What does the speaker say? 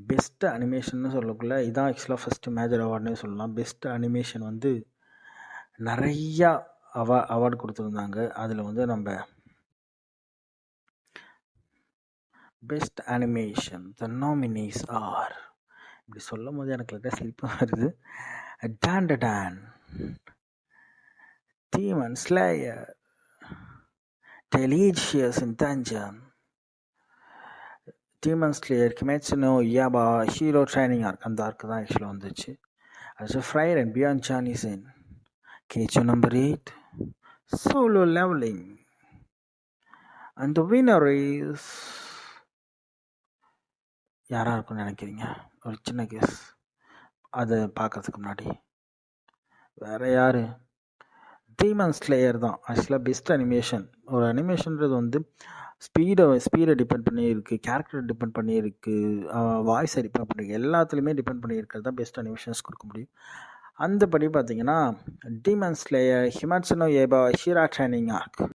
Best அனிமேஷன்னு சொல்லக்குள்ள இதான் ஆக்சுவலாக first major அவார்டுனே சொல்லலாம். பெஸ்ட் அனிமேஷன் வந்து நிறையா அவார்டு கொடுத்துருந்தாங்க. அதில் வந்து நம்ம best animation the nominees are, இப்படி சொல்லும் போது எனக்கு லைட்டாக சிரிப்பாக வருது. Dan Demon Slayer, Delicious in Dungeon, Demon Slayer, Kimetsu no Yaiba, Hero Training Arc, அந்த ஆர்க்கு தான் ஆக்சுவலாக வந்துச்சு. அது Frieren and Beyond Journey's End, Kaiju number 8, Solo Leveling, and the winner is யாராக இருக்கும்னு நினைக்கிறீங்க? ஒரு சின்ன கேஸ், அதை பார்க்கறதுக்கு முன்னாடி வேறு யார்? டீமன் ஸ்லேயர் தான் ஆக்சுவலாக பெஸ்ட் அனிமேஷன். ஒரு அனிமேஷன்றது வந்து ஸ்பீடை டிபெண்ட் பண்ணி இருக்குது, கேரக்டரை டிபெண்ட் பண்ணி இருக்குது, வாய்ஸை டிபெண்ட் பண்ணி எல்லாத்துலேயுமே டிபெண்ட் பண்ணி இருக்கிறது தான் பெஸ்ட் அனிமேஷன்ஸ் கொடுக்க முடியும். அந்தபடி பார்த்தீங்கன்னா Demon Slayer, Kimetsu no Yaiba, Hero Training arc,